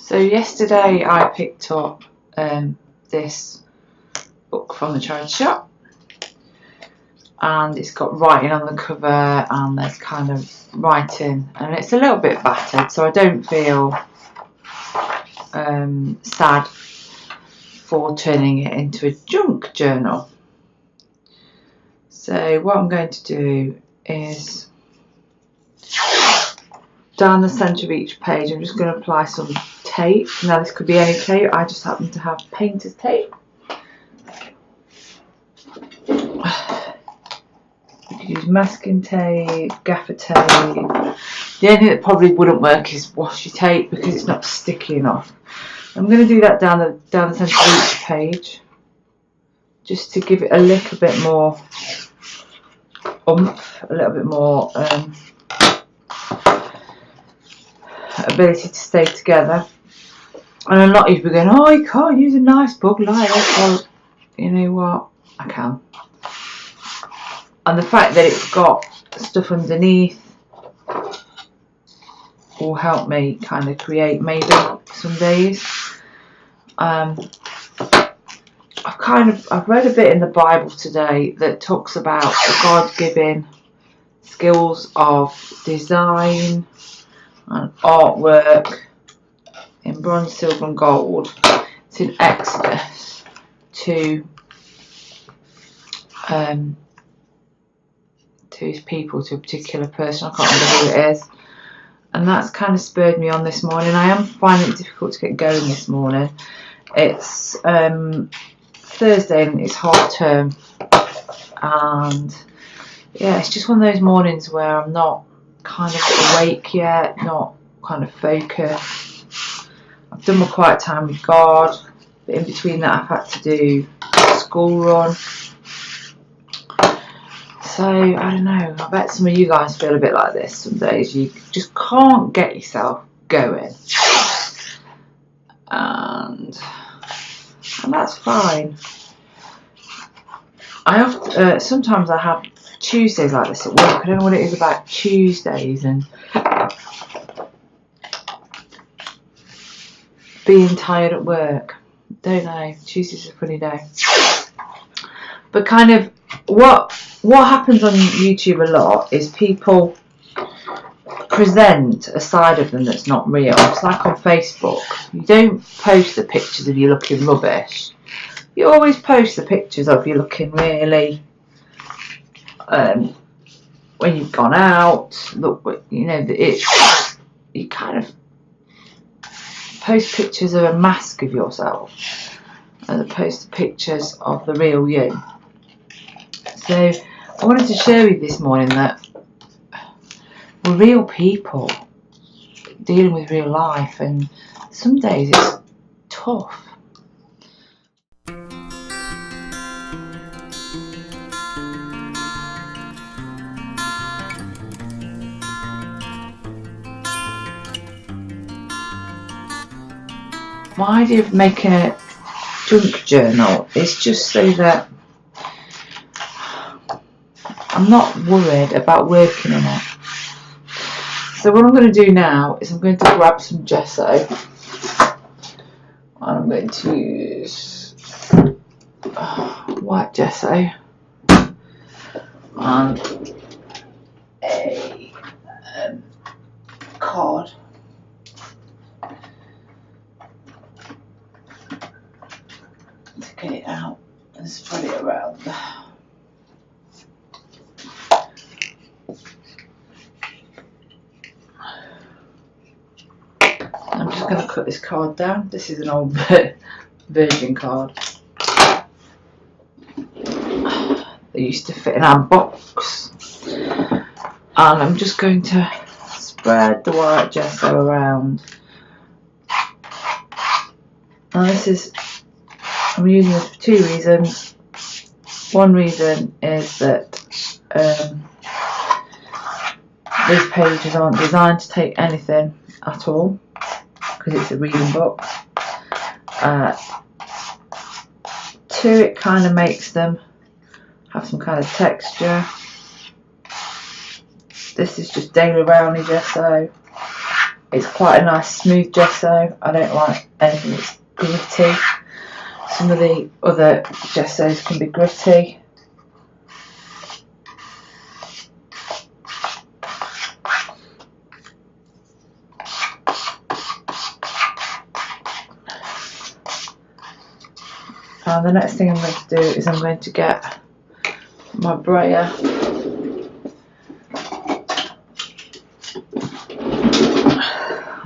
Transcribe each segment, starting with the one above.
So yesterday I picked up this book from the charity shop, and it's got writing on the cover and there's kind of writing, and it's a little bit battered, so I don't feel sad for turning it into a junk journal. So what I'm going to do is, down the centre of each page, I'm just going to apply some tape. Now this could be any tape, I just happen to have painter's tape. You could use masking tape, gaffer tape. The only thing that probably wouldn't work is washi tape because it's not sticky enough. I'm going to do that down the centre of each page, just to give it a little bit more oomph, a little bit more ability to stay together. And a lot of you are going, oh, you can't use a nice book like this. Well, you know what, I can. And the fact that it's got stuff underneath will help me kind of create maybe some days. I've read a bit in the Bible today that talks about the God-given skills of design and artwork in bronze, silver and gold. It's in Exodus to his people, to a particular person. I can't remember who it is, and that's kind of spurred me on this morning. I am finding it difficult to get going this morning. It's Thursday and it's half term, and yeah, it's just one of those mornings where I'm not kind of awake yet, not kind of focused. I've done my quiet time with God, but in between that I've had to do a school run. So I don't know, I bet some of you guys feel a bit like this. Some days you just can't get yourself going, and that's fine. Sometimes I have Tuesdays like this at work. I don't know what it is about Tuesdays and being tired at work. Don't know. Tuesday's a funny day. But kind of what happens on YouTube a lot is people present a side of them that's not real. It's like on Facebook. You don't post the pictures of you looking rubbish. You always post the pictures of you looking really, when you've gone out, look, you know, you kind of post pictures of a mask of yourself as opposed to pictures of the real you. So I wanted to show you this morning that we're real people dealing with real life, and some days it's tough. My idea of making a junk journal is just so that I'm not worried about working in it. So what I'm going to do now is I'm going to grab some gesso, and I'm going to use white gesso and a card. To get it out and spread it around. I'm just going to cut this card down. This is an old version card. They used to fit in our box. And I'm just going to spread the white gesso around. And I'm using this for two reasons. One reason is that these pages aren't designed to take anything at all, because it's a reading book. Two, it kind of makes them have some kind of texture. This is just daily rounding gesso. it's quite a nice smooth gesso. I don't like anything that's gritty. Some of the other gessos can be gritty. And the next thing I'm going to do is I'm going to get my brayer.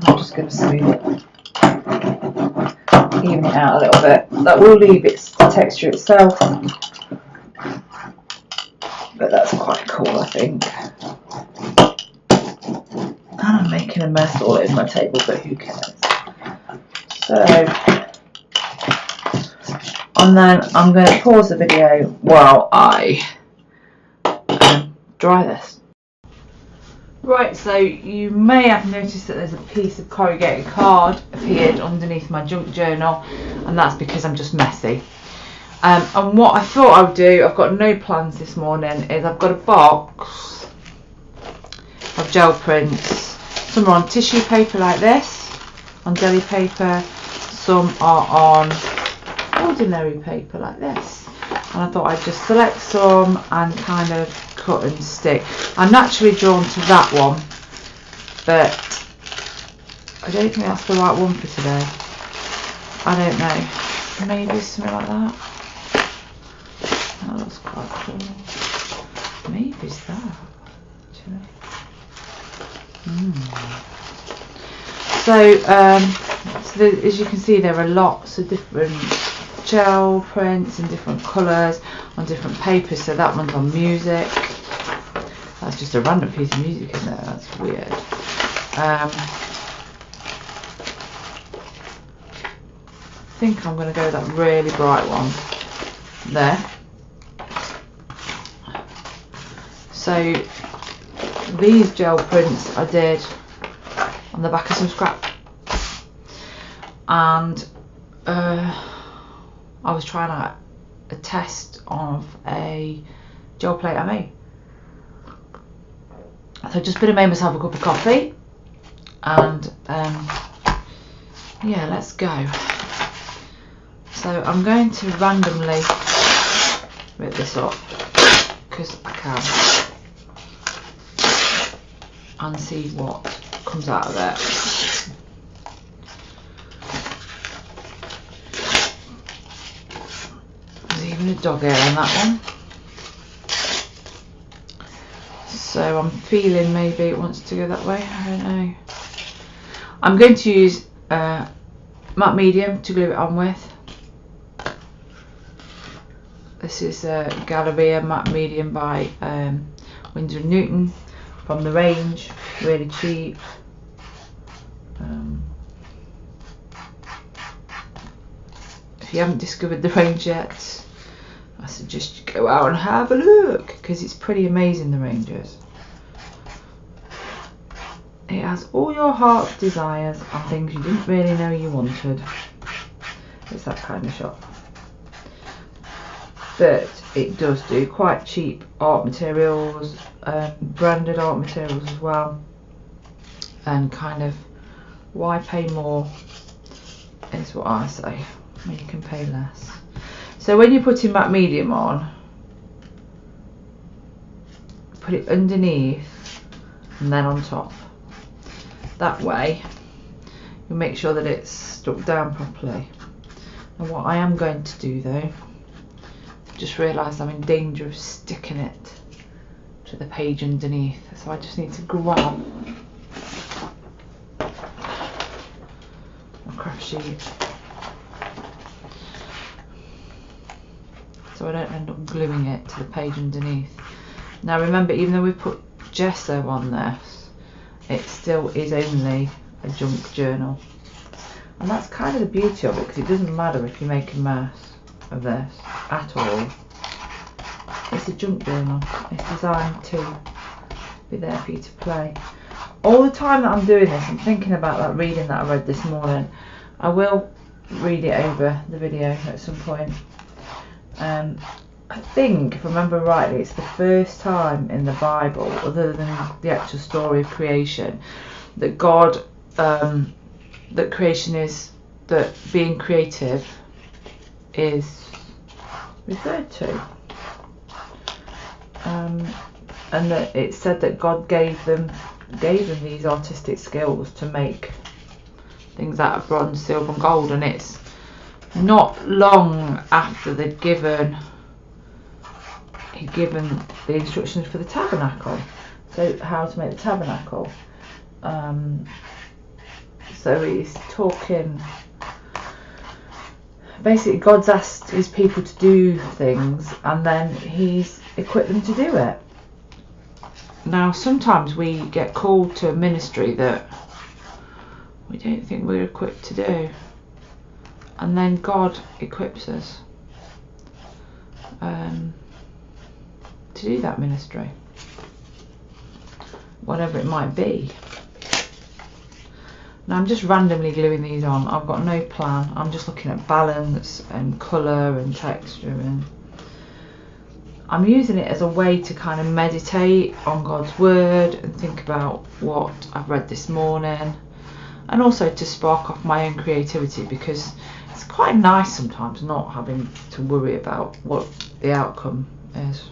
I'm just going to smooth it, even it out a little bit. That will leave its texture itself, but that's quite cool, I think. And I'm making a mess all over my table, but who cares? So, and then I'm going to pause the video while I dry this. Right, so you may have noticed that there's a piece of corrugated card appeared underneath my junk journal, and that's because I'm just messy. And what I thought I would do, I've got no plans this morning, is I've got a box of gel prints. Some are on tissue paper like this, on deli paper, some are on ordinary paper like this, and I thought I'd just select some and kind of cut and stick. I'm naturally drawn to that one, but I don't think that's the right one for today. I don't know, maybe something like that. That looks quite cool. Maybe it's that actually. So as you can see, there are lots of different gel prints in different colours on different papers. So that one's on music. That's just a random piece of music in there. That's weird. I think I'm going to go with that really bright one there. So these gel prints I did on the back of some scrap, and I was trying out a test of a gel plate I made. So I've just been and made myself a cup of coffee, and yeah, let's go. So I'm going to randomly rip this up because I can, and see what comes out of there. There's even a dog hair on that one. So I'm feeling maybe it wants to go that way, I don't know. I'm going to use matte medium to glue it on with. This is Galleria matte medium by Winsor & Newton from the range, really cheap. If you haven't discovered the range yet, I suggest you go out and have a look, because it's pretty amazing, the ranges. It has all your heart's desires and things you didn't really know you wanted. It's that kind of shop. But it does do quite cheap art materials, branded art materials as well, and kind of, why pay more is what I say, when you can pay less. So when you're putting matte medium on, put it underneath and then on top. That way you make sure that it's stuck down properly. And what I am going to do though, just realised I'm in danger of sticking it to the page underneath, so I just need to grab a craft sheet so I don't end up gluing it to the page underneath. Now remember, even though we put gesso on this, it still is only a junk journal, and that's kind of the beauty of it, because it doesn't matter if you make a mess of this at all. It's a junk journal. It's designed to be there for you to play. All the time that I'm doing this, I'm thinking about that reading that I read this morning. I will read it over the video at some point. I think, if I remember rightly, it's the first time in the Bible, other than the actual story of creation, that God that creation is, that being creative is referred to, and that it said that God gave them these artistic skills to make things out of bronze, silver and gold. And it's not long after he'd given the instructions for the tabernacle, so how to make the tabernacle. So he's talking, basically God's asked his people to do things and then he's equipped them to do it. Now sometimes we get called to a ministry that we don't think we're equipped to do, and then God equips us to do that ministry, whatever it might be. Now I'm just randomly gluing these on. I've got no plan. I'm just looking at balance and colour and texture, and I'm using it as a way to kind of meditate on God's word and think about what I've read this morning, and also to spark off my own creativity, because it's quite nice sometimes not having to worry about what the outcome is.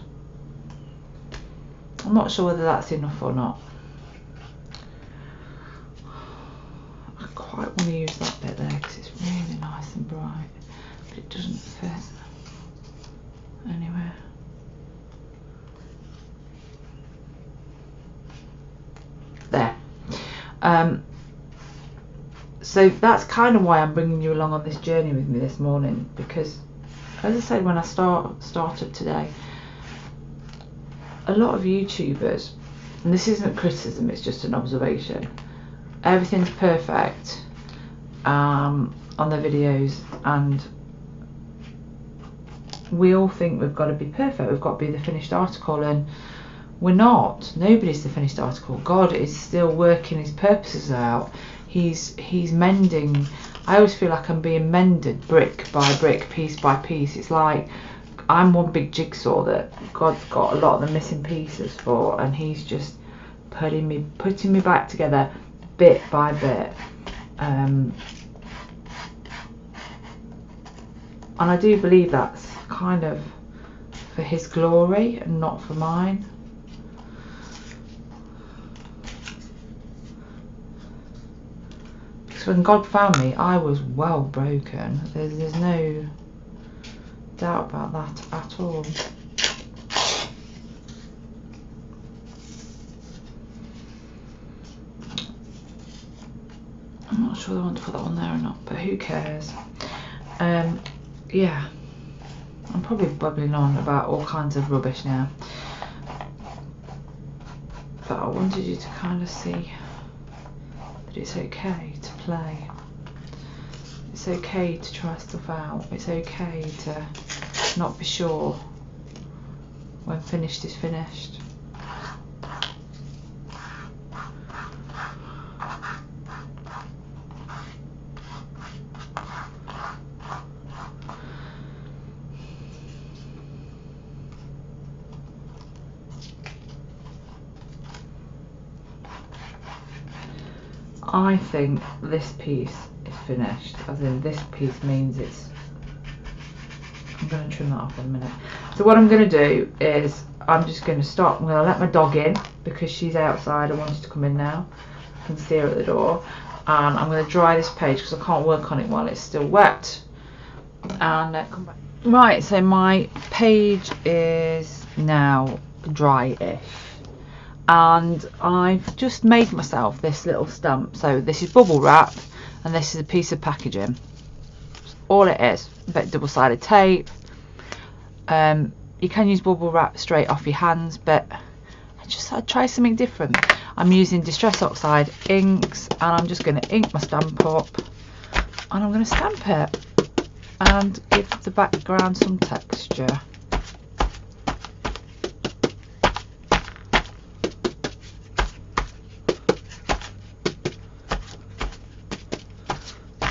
I'm not sure whether that's enough or not. I quite want to use that bit there because it's really nice and bright, but it doesn't fit anywhere. There. So that's kind of why I'm bringing you along on this journey with me this morning, because as I said when I started today, a lot of YouTubers, and this isn't criticism, it's just an observation, everything's perfect on their videos, and we all think we've got to be perfect, we've got to be the finished article, and we're not. Nobody's the finished article. God is still working his purposes out. He's mending. I always feel like I'm being mended brick by brick, piece by piece. It's like I'm one big jigsaw that God's got a lot of the missing pieces for, and he's just putting me back together bit by bit. And I do believe that's kind of for his glory and not for mine. Because when God found me, I was well broken. There's no doubt about that at all. I'm not sure I want to put that on there or not, but who cares? Yeah, I'm probably bubbling on about all kinds of rubbish now, but I wanted you to kind of see that it's okay to play. It's okay to try stuff out. It's okay to not be sure when finished is finished. I think this piece is finished, as in this piece means it's, I'm going to trim that off in a minute. So what I'm going to do is I'm just going to stop. I'm going to let my dog in because she's outside. I wanted to come in now. I can see her at the door, and I'm going to dry this page because I can't work on it while it's still wet, and come back. Right, so my page is now dry-ish, and I've just made myself this little stamp. So this is bubble wrap and this is a piece of packaging. All it is, a bit of double-sided tape. You can use bubble wrap straight off your hands, but I'd try something different. I'm using Distress Oxide inks, and I'm just going to ink my stamp up, and I'm going to stamp it and give the background some texture.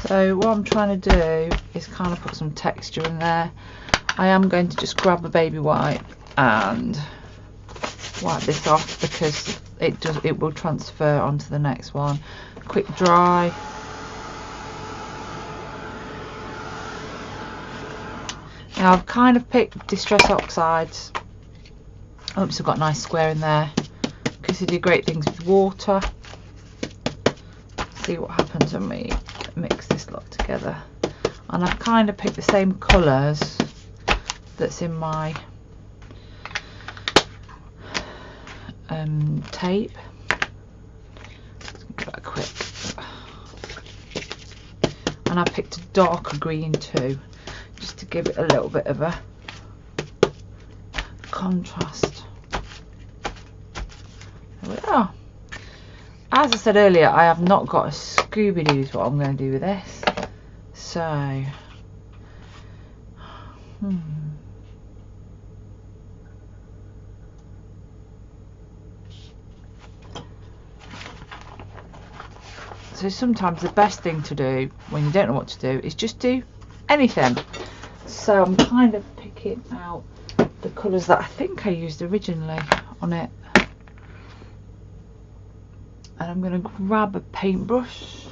So what I'm trying to do is kind of put some texture in there. I am going to just grab a baby wipe and wipe this off because it will transfer onto the next one. quick dry. Now I've kind of picked Distress Oxides. Oops, I've got a nice square in there because they do great things with water. See what happens when we mix this lot together. And I've kind of picked the same colours that's in my tape. Give that a quick. And I picked a darker green too, just to give it a little bit of a contrast. There we are. As I said earlier, I have not got a Scooby-Doo is what I'm going to do with this. So, So sometimes the best thing to do when you don't know what to do is just do anything. So I'm kind of picking out the colours that I think I used originally on it. And I'm going to grab a paintbrush.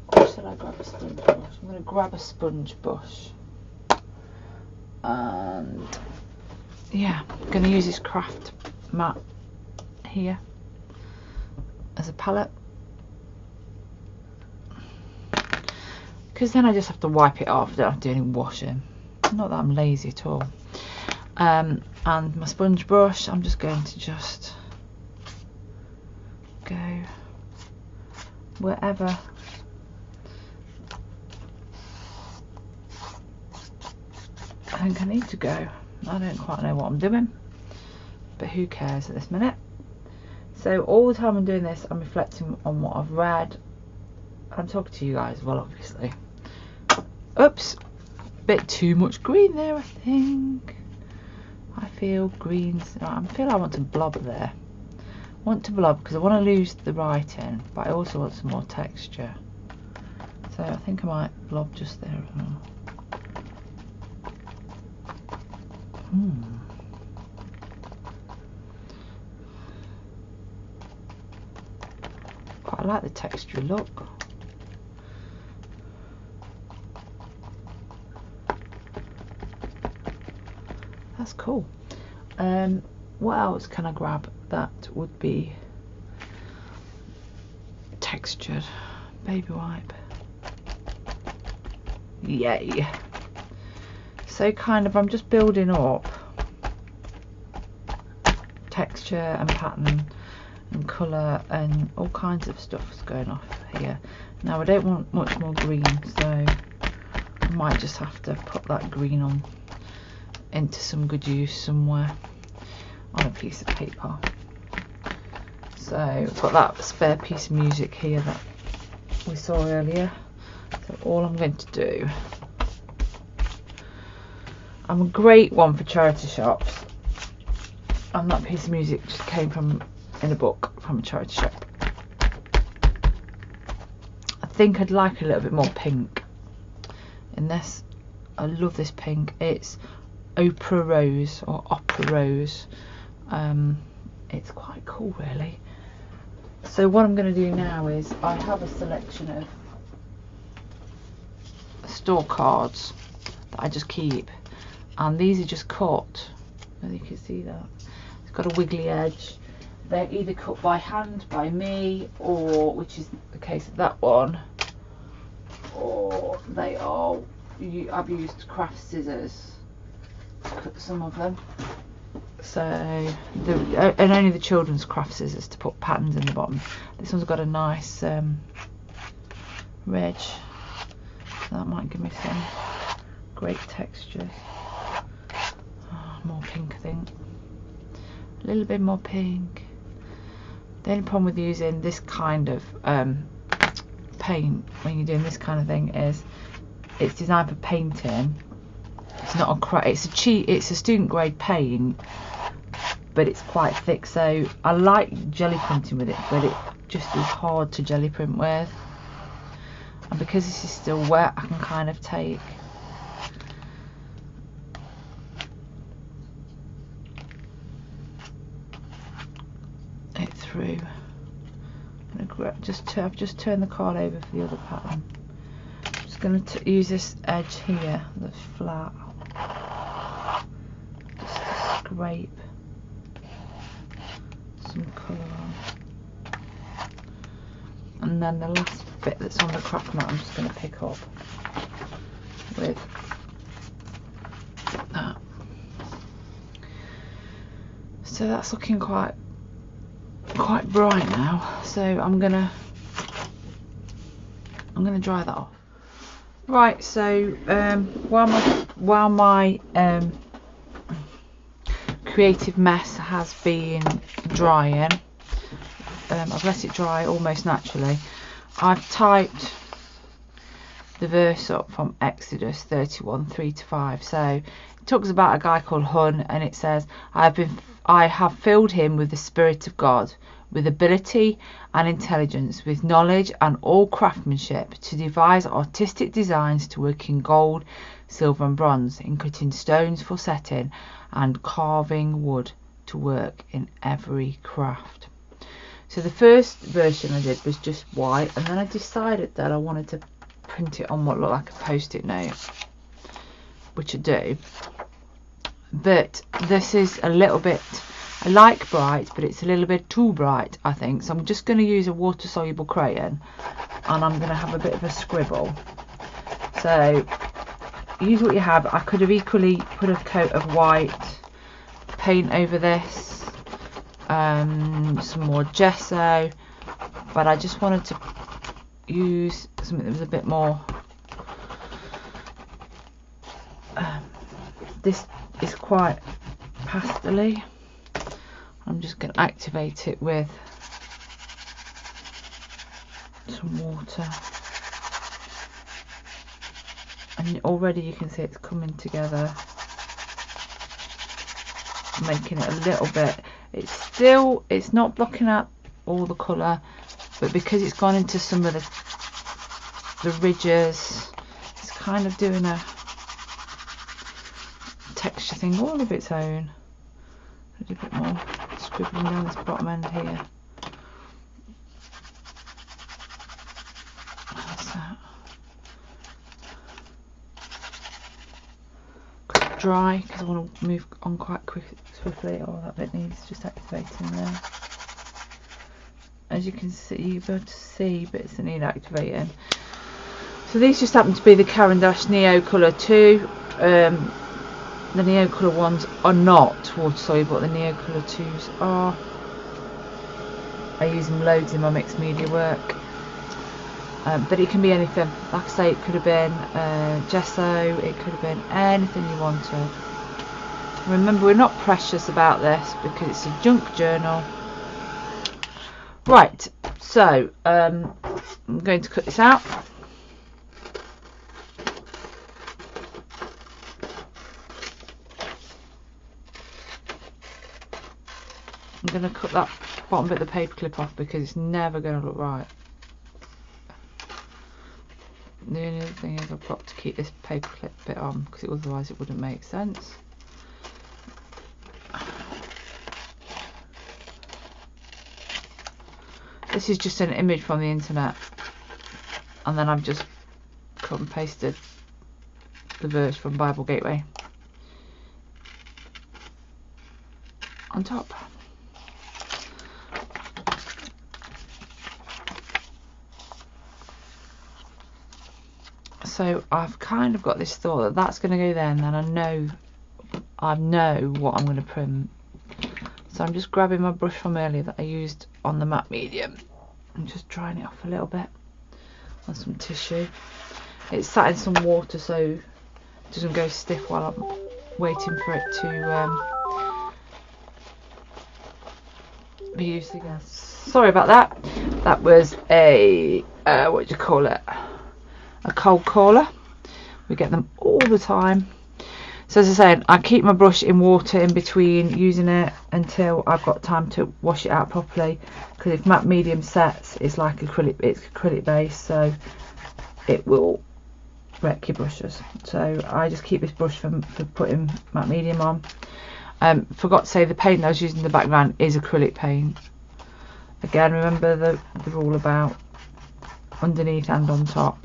Or should I grab a sponge brush? I'm going to grab a sponge brush. And yeah, I'm going to use this craft mat here as a palette. Because then I just have to wipe it off, I don't have to do any washing. Not that I'm lazy at all. And my sponge brush, I'm just going to just go wherever I think I need to go. I don't quite know what I'm doing, but who cares at this minute. So all the time I'm doing this, I'm reflecting on what I've read. I'm talking to you guys as well, obviously. Oops, bit too much green there, I think. I feel greens. I feel I want to blob there. I want to blob because I want to lose the writing, but I also want some more texture. So I think I might blob just there as well. Quite like the texture look. That's cool. What else can I grab that would be textured? Baby wipe. Yay. So kind of I'm just building up texture and pattern and colour and all kinds of stuff's going off here. Now I don't want much more green, so I might just have to put that green on into some good use somewhere on a piece of paper. So I've got that spare piece of music here that we saw earlier. So all I'm going to do, I'm a great one for charity shops, and that piece of music just came from in a book from a charity shop. I think I'd like a little bit more pink in this. I love this pink. It's Opera Rose or Opera Rose. It's quite cool really. So what I'm going to do now is I have a selection of store cards that I just keep, and these are just cut, as you can see that it's got a wiggly edge. They're either cut by hand by me, or which is the case of that one, or they are, I've used craft scissors to cut some of them. So and only the children's craft scissors to put patterns in the bottom. This one's got a nice ridge, so that might give me some great textures. Oh, more pink I think, a little bit more pink. The only problem with using this kind of paint when you're doing this kind of thing is it's designed for painting. It's not a it's a student grade paint, but it's quite thick, so I like jelly printing with it, but it just is hard to jelly print with. And because this is still wet, I can kind of take through. I've just turned the card over for the other pattern. I'm just going to use this edge here that's flat, just to scrape some colour on. And then the last bit that's on the craft mat I'm just going to pick up with that. So that's looking quite bright now, so I'm gonna dry that off. Right, so while my creative mess has been drying, I've let it dry almost naturally. I've typed the verse up from Exodus 31, 3-5. So it talks about a guy called Hun, and it says, I have filled him with the Spirit of God, with ability and intelligence, with knowledge and all craftsmanship, to devise artistic designs, to work in gold, silver and bronze, in cutting stones for setting, and carving wood, to work in every craft. So the first version I did was just white, and then I decided that I wanted to print it on what looked like a post-it note, which I do. But this is a little bit, I like bright, but it's a little bit too bright, I think. So I'm just going to use a water-soluble crayon, and I'm going to have a bit of a scribble. So use what you have. I could have equally put a coat of white paint over this, some more gesso, but I just wanted to use something that was a bit more, this is quite pastel-y. I'm just going to activate it with some water, and already you can see it's coming together, making it a little bit, it's not blocking out all the colour, but because it's gone into some of the ridges, it's kind of doing a texture thing all of its own. I'll do a bit more scribbling down this bottom end here. That's that. Quick dry, because I want to move on quite swiftly. Oh, that bit needs just activating there. As you can see, you'll be able to see bits that need activating. So these just happen to be the Caran d'Ache Neo Colour 2. The Neo Colour ones are not water soluble, but the Neo Colour 2s are. I use them loads in my mixed media work. But it can be anything. Like I say, it could have been gesso, it could have been anything you wanted. Remember, we're not precious about this because it's a junk journal. Right, so I'm going to cut this out. I'm going to cut that bottom bit of the paper clip off because it's never going to look right. The only other thing is I've got to keep this paper clip bit on because otherwise it wouldn't make sense. This is just an image from the internet, and then I've just cut and pasted the verse from Bible Gateway on top. So I've kind of got this thought that that's going to go there, and then I know what I'm going to print. So I'm just grabbing my brush from earlier that I used on the matte medium and just drying it off a little bit on some tissue. It's sat in some water so it doesn't go stiff while I'm waiting for it to be used again. Sorry about that. That was a what do you call it? A cold caller. We get them all the time. So as I said, I keep my brush in water in between using it until I've got time to wash it out properly, because if matte medium sets, it's like acrylic, it's acrylic based, so it will wreck your brushes. So I just keep this brush for putting matte medium on. Forgot to say the paint that I was using in the background is acrylic paint, Again, remember the rule about underneath and on top.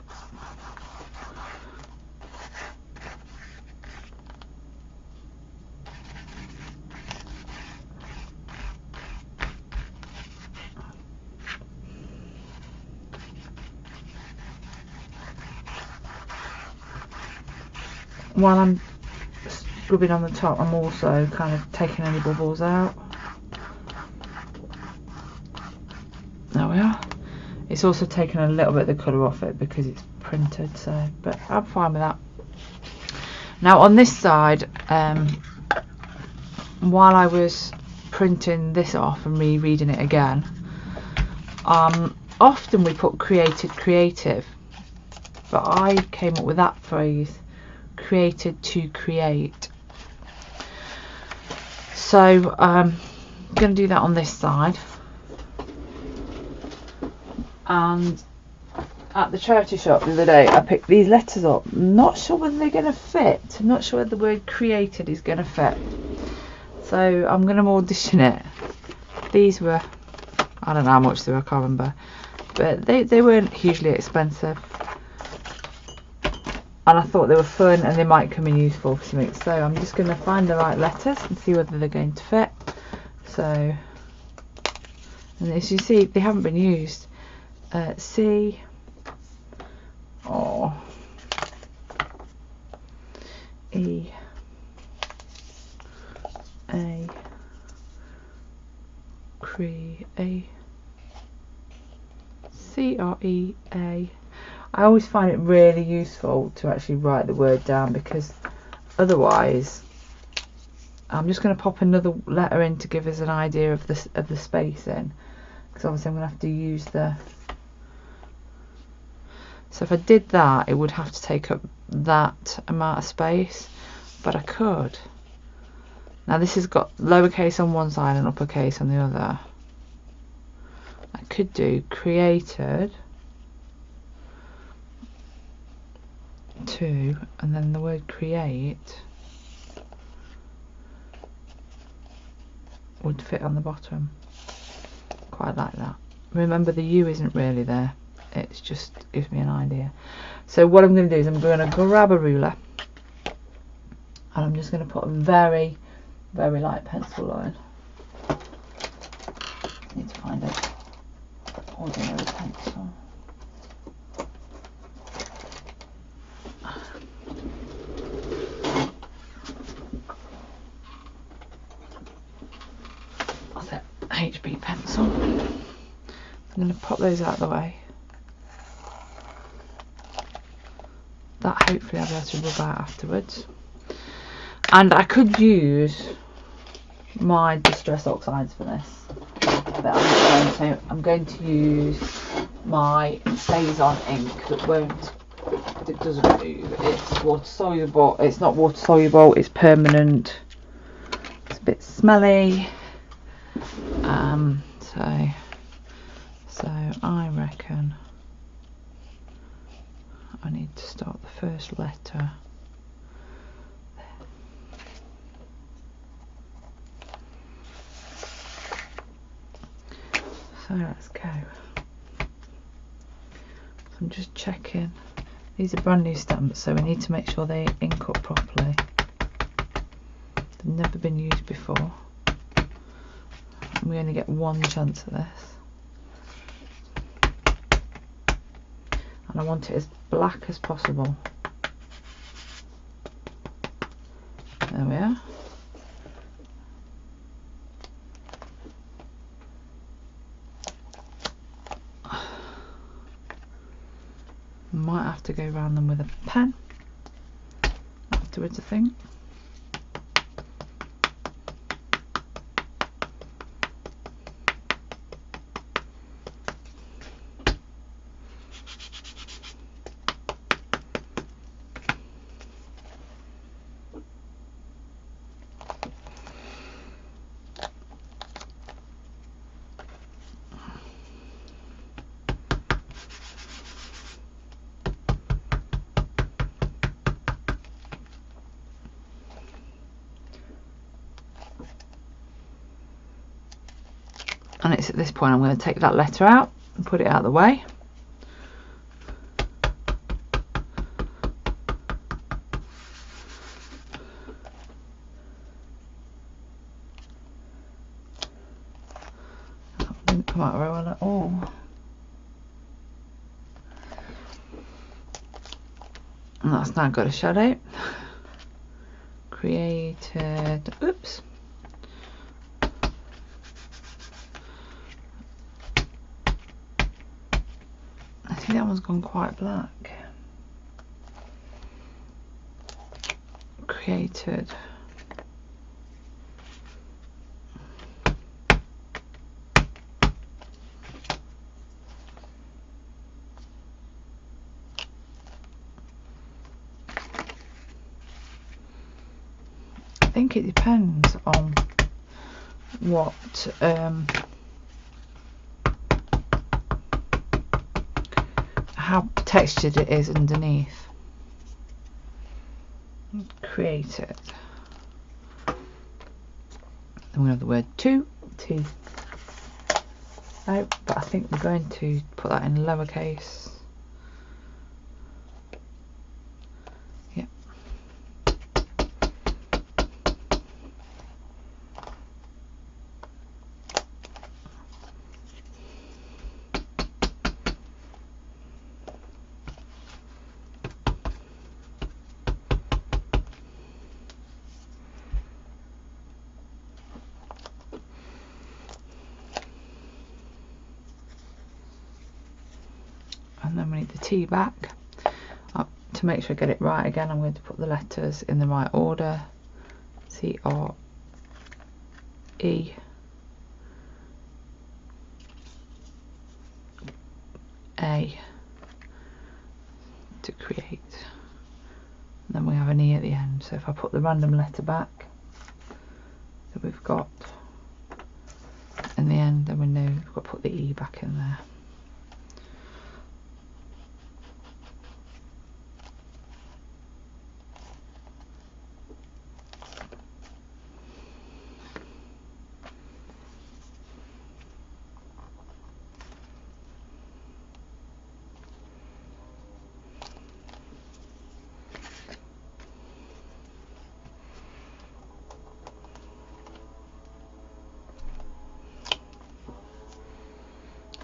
While I'm rubbing on the top, I'm also kind of taking any bubbles out. There we are. It's also taken a little bit of the colour off it because it's printed, so, but I'm fine with that. Now on this side, while I was printing this off and rereading it again, often we put created creative, but I came up with that phrase, created to create. So I'm going to do that on this side. And at the charity shop the other day, I picked these letters up. Not sure whether they're going to fit. I'm not sure whether the word created is going to fit. So I'm going to audition it. These were, I don't know how much they were, I can't remember. But they weren't hugely expensive. And I thought they were fun and they might come in useful for something. So I'm just going to find the right letters and see whether they're going to fit. So, and as you see, they haven't been used. C, or E, A, C, R, E, A. I always find it really useful to actually write the word down, because otherwise I'm just going to pop another letter in to give us an idea of the spacing, because obviously I'm going to have to use the. So if I did that, it would have to take up that amount of space, but I could. Now this has got lowercase on one side and uppercase on the other. I could do created to, and then the word create would fit on the bottom. Quite like that. Remember, the U isn't really there. It just gives me an idea. So what I'm going to do is I'm going to grab a ruler and I'm just going to put a very, very light pencil line. I need to find an ordinary pencil. That's it, HB pencil. I'm going to pop those out of the way. That hopefully I'll be able to rub out afterwards. And I could use my Distress Oxides for this, but I'm going to use my Saison ink that doesn't move. It's water soluble. It's not water soluble, it's permanent. It's a bit smelly. So I reckon I need to start the first letter there. So let's go. So I'm just checking. These are brand new stamps, so we need to make sure they ink up properly. They've never been used before. And we only get one chance at this. And I want it as black as possible. There we are. Might have to go around them with a pen afterwards, I think. and it's at this point I'm going to take that letter out and put it out of the way. That didn't come out very well at all. And that's now got a shadow. Created, oops. I think that one's gone quite black. Created. I think it depends on what how textured it is underneath. Created. Then we have the word to. Oh, but I think we're going to put that in lowercase. Yeah. And then we need the T back. To make sure I get it right again, I'm going to put the letters in the right order. C-R-E. A. To create. And then we have an E at the end. So if I put the random letter back that we've got in the end, then we know we've got to put the E back in there.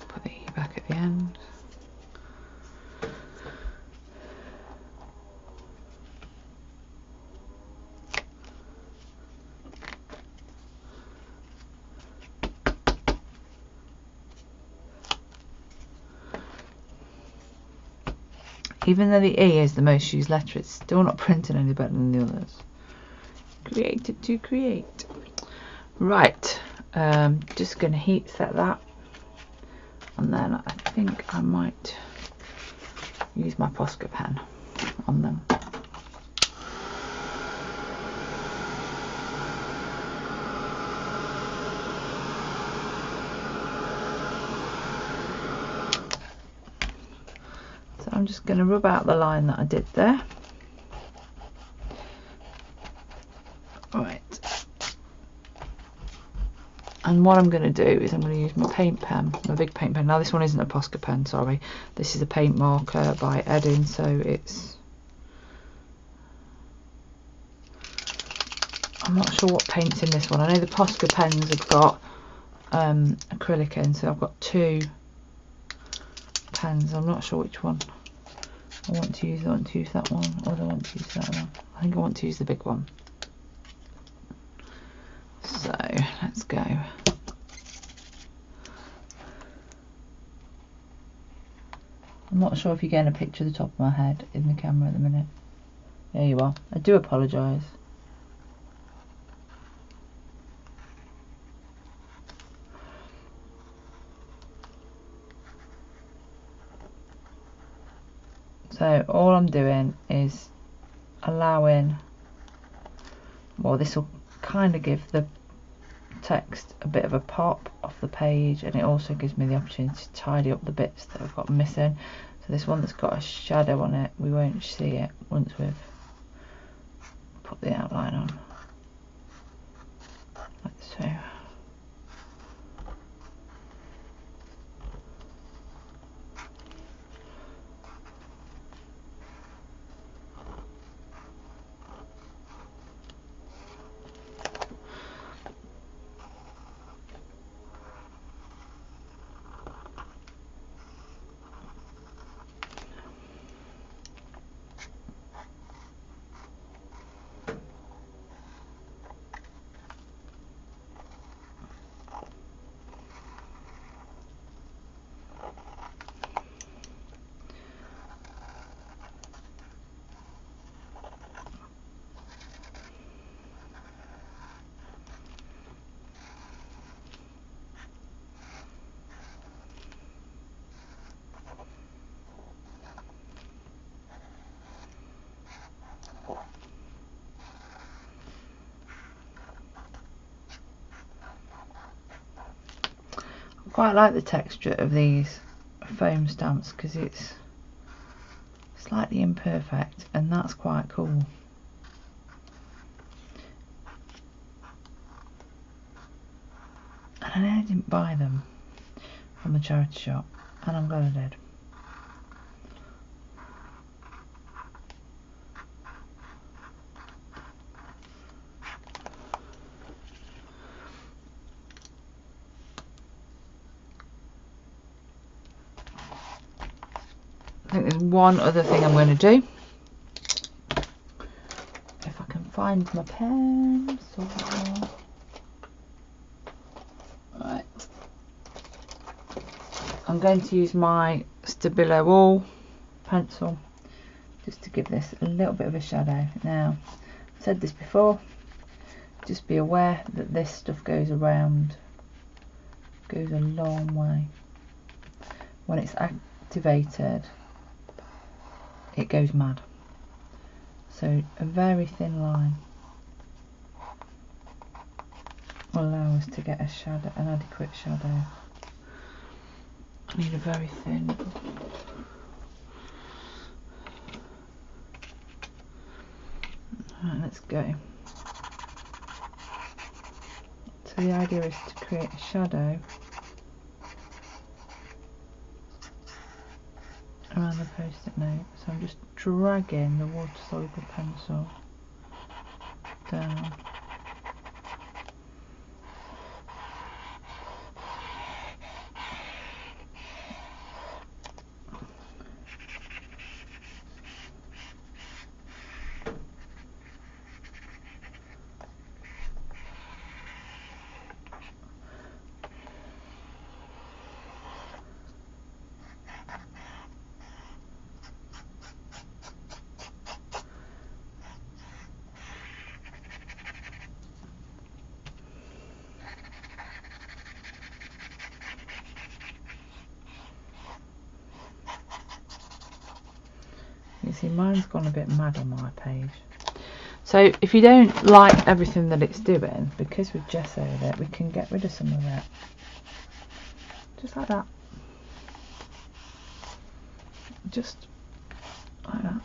Put the E back at the end. Even though the E is the most used letter, it's still not printing any better than the others. Created to create. Right, just going to heat set that, and then I think I might use my Posca pen on them. I'm just going to rub out the line that I did there. Right. And what I'm going to do is I'm going to use my paint pen, my big paint pen. Now this one isn't a Posca pen, sorry. This is a paint marker by Edding, so it's... I'm not sure what paint's in this one. I know the Posca pens have got acrylic in, so I've got two pens. I'm not sure which one I want to use. I want to use that one, or do I want to use that one? I think I want to use the big one. So let's go. I'm not sure if you're getting a picture of the top of my head in the camera at the minute. There you are. I do apologise. So all I'm doing is allowing, well, this will kind of give the text a bit of a pop off the page, and it also gives me the opportunity to tidy up the bits that I've got missing. So this one that's got a shadow on it, we won't see it once we've put the outline on, like so. quite like the texture of these foam stamps because it's slightly imperfect, and that's quite cool. And I know I didn't buy them from the charity shop, and I'm glad I did. I think there's one other thing I'm going to do. If I can find my pencil. Right. I'm going to use my Stabilo All pencil just to give this a little bit of a shadow. Now, I've said this before, just be aware that this stuff goes around, goes a long way. When it's activated, it goes mad. So a very thin line will allow us to get a shadow, an adequate shadow. I need a very thin. Right, let's go. So the idea is to create a shadow around the post-it note. So I'm just dragging the water-soluble pencil down. You see, mine's gone a bit mad on my page. So if you don't like everything that it's doing, because we've gessoed it, we can get rid of some of it. Just like that. Just like that.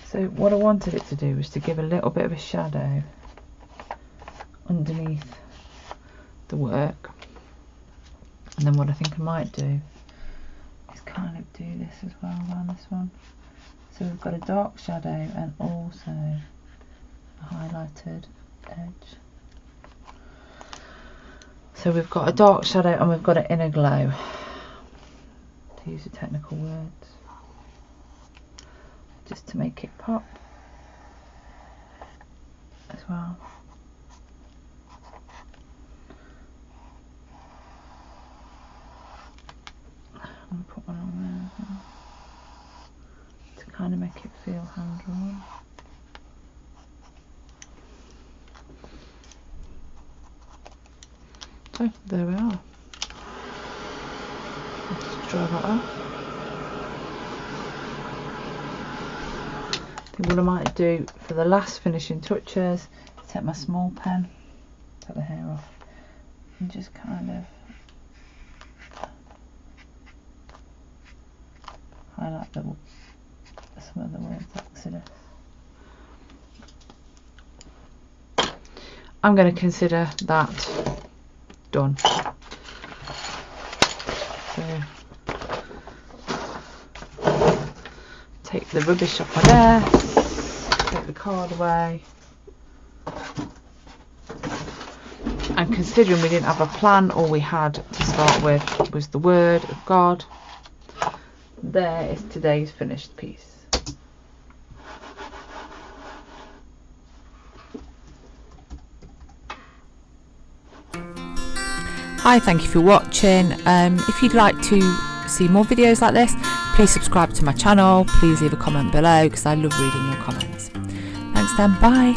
So what I wanted it to do was to give a little bit of a shadow underneath the work. And then what I think I might do is kind of do this as well around this one. So we've got a dark shadow and also a highlighted edge. So we've got a dark shadow and we've got an inner glow, to use the technical words, just to make it pop as well. I'm going to put one on there as well, to kind of make it feel hand drawn. So there we are. Let's dry that off. I think what I might do for the last finishing touches, take my small pen, take the hair off, and just kind of highlight some of the words Exodus. I'm going to consider that done. So take the rubbish off my desk, take the card away, and considering we didn't have a plan, all we had to start with was the Word of God. There is today's finished piece. Hi, thank you for watching. If you'd like to see more videos like this, please subscribe to my channel. Please leave a comment below because I love reading your comments. Thanks then, bye.